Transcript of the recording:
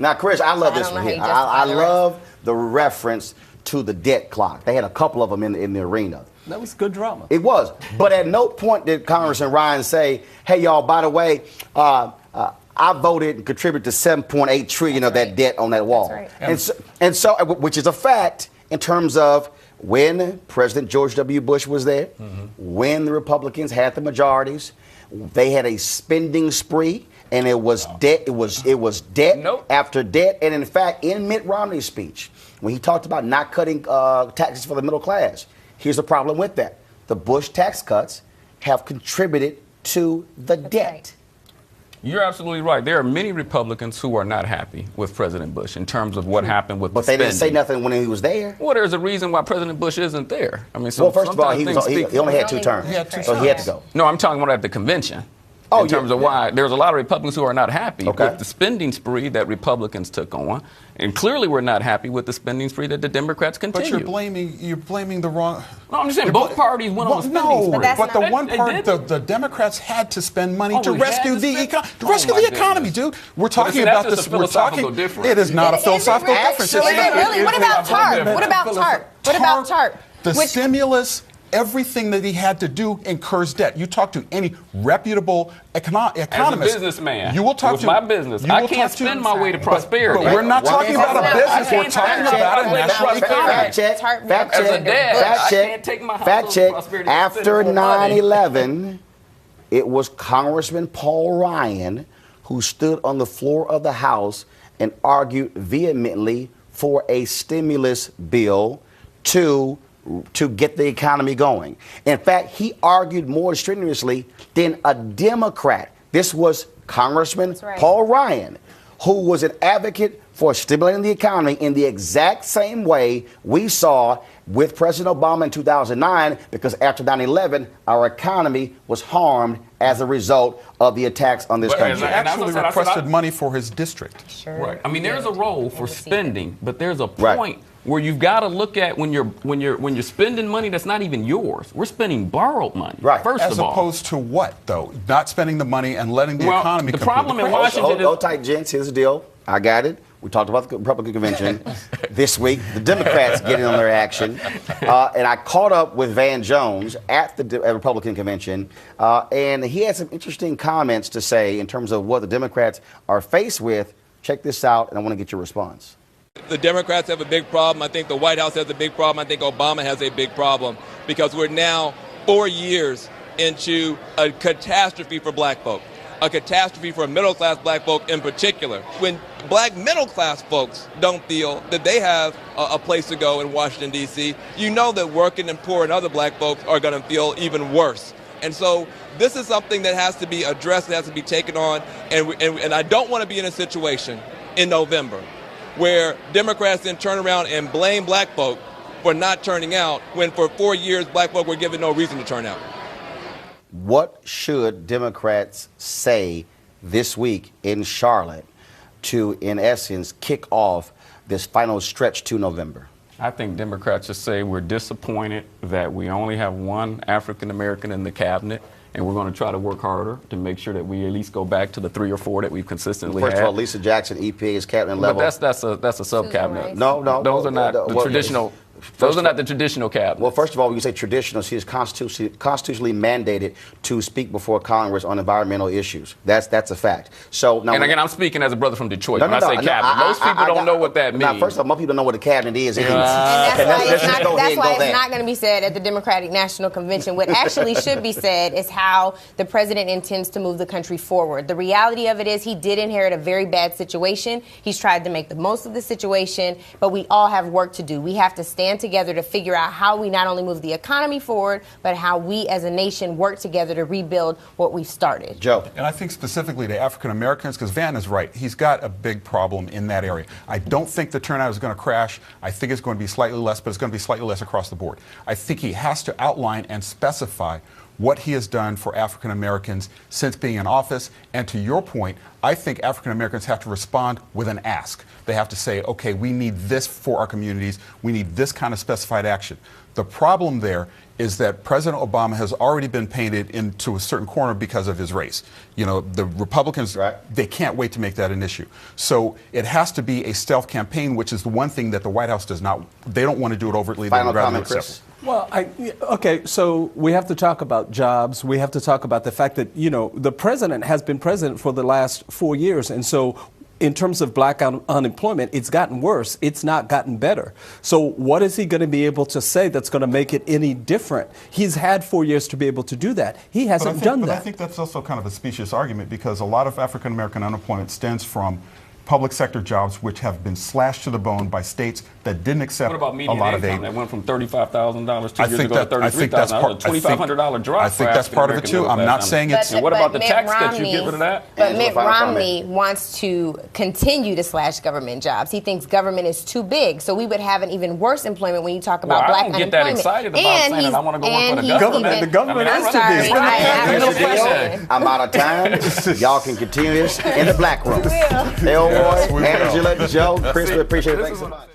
Now, Chris, I love this one here. I love the reference to the debt clock. They had a couple of them in the arena. That was good drama. It was. But at no point did Congressman Ryan say, hey, y'all, by the way, I voted and contributed to 7.8 trillion of that debt on that wall. That's right. And so, which is a fact in terms of when President George W. Bush was there, when the Republicans had the majorities, they had a spending spree. And it was debt. It was debt after debt. And in fact, in Mitt Romney's speech, when he talked about not cutting taxes for the middle class, here's the problem with that: the Bush tax cuts have contributed to the debt. Right. You're absolutely right. There are many Republicans who are not happy with President Bush in terms of what happened with the spending. But they didn't say nothing when he was there. Well, there's a reason why President Bush isn't there. I mean, well, first of all, he only had 2 terms, so he had to go. No, I'm talking about at the convention. In terms of why there's a lot of Republicans who are not happy with the spending spree that Republicans took on, and clearly we're not happy with the spending spree that the Democrats continue. But you're blaming the wrong. No, I'm just saying both parties went on the spending spree. But the one part, the Democrats had to spend money to rescue the economy, dude. We're talking about this. We're talking. It is not a philosophical difference. Really? What about TARP? What about TARP? What about TARP? The stimulus. Everything that he had to do incurs debt. You talk to any reputable economist. As a businessman, you will talk to my business. I can't spend my way to prosperity. But we're not talking about a business. We're talking about a national economy. Fact check. After 9/11, it was Congressman Paul Ryan who stood on the floor of the House and argued vehemently for a stimulus bill to get the economy going. In fact, he argued more strenuously than a Democrat. This was Congressman Paul Ryan, who was an advocate for stimulating the economy in the exact same way we saw with President Obama in 2009, because after 9/11, our economy was harmed as a result of the attacks on this country. He actually requested money for his district. Sure. Right. I mean, there's a role for spending, but there's a point where you've got to look at when you're spending money that's not even yours. We're spending borrowed money. Right. First of all. As opposed to what, though? Not spending the money and letting the economy. The problem in Washington is. Hold tight, gents. Here's the deal. I got it. We talked about the Republican convention this week. The Democrats getting on their action. And I caught up with Van Jones at the Republican convention. And he had some interesting comments to say in terms of what the Democrats are faced with. Check this out, and I want to get your response. The Democrats have a big problem. I think the White House has a big problem. I think Obama has a big problem, because we're now 4 years into a catastrophe for black folk, a catastrophe for middle-class black folk in particular. When black middle-class folks don't feel that they have a place to go in Washington, D.C., you know that working and poor and other black folks are going to feel even worse. And so this is something that has to be addressed, that has to be taken on, and I don't want to be in a situation in November where Democrats then turn around and blame black folk for not turning out, when for 4 years black folk were given no reason to turn out. What should Democrats say this week in Charlotte to, in essence, kick off this final stretch to November? I think Democrats should say we're disappointed that we only have one African American in the cabinet, and we're going to try to work harder to make sure that we at least go back to the 3 or 4 that we've consistently had. First of all, Lisa Jackson, EPA is cabinet level. But that's a sub-cabinet. No. Those are not the traditional. Those are not the traditional cabinets. Well, first of all, when you say traditional, she is constitutionally mandated to speak before Congress on environmental issues. That's a fact. So now, and again, I'm speaking as a brother from Detroit. When I say cabinet, most people don't know what that means. Now, first of all, most people don't know what a cabinet is. And that's why it's not going to be said at the Democratic National Convention. What actually should be said is how the president intends to move the country forward. The reality of it is he did inherit a very bad situation. He's tried to make the most of the situation, but we all have work to do. We have to stand together to figure out how we not only move the economy forward, but how we as a nation work together to rebuild what we've started. Joe. And I think specifically to African Americans, because Van is right, he's got a big problem in that area. I don't think the turnout is going to crash. I think it's going to be slightly less, but it's going to be slightly less across the board. I think he has to outline and specify what he has done for African Americans since being in office. And to your point, I think African Americans have to respond with an ask. They have to say, okay, we need this for our communities. We need this kind of specified action. The problem there is that President Obama has already been painted into a certain corner because of his race. You know, the Republicans, they can't wait to make that an issue. So it has to be a stealth campaign, which is the one thing that the White House does not, they don't want to do it overtly. Final comment, Chris. Well, okay, so we have to talk about jobs. We have to talk about the fact that, you know, the president has been president for the last 4 years. And so in terms of black unemployment, it's gotten worse. It's not gotten better. So what is he going to be able to say that's going to make it any different? He's had 4 years to be able to do that. He hasn't done that. But I think that's also kind of a specious argument, because a lot of African American unemployment stems from public sector jobs which have been slashed to the bone by states that didn't accept a lot of aid. That went from $35,000 2 years ago to $33,000. $2,500 drop. I think that's part of it too. I'm not saying it's. And what about the tax that you give to that? But Mitt Romney wants to continue to slash government jobs. He thinks government is too big, so we would have an even worse employment when you talk about black unemployment. I don't get that excited about saying that I want to go work for the government. The government is too big. I'm out of time. Y'all can continue this in the black room. Elroy, Angela, Joe, Chris, we appreciate it. Thanks so much.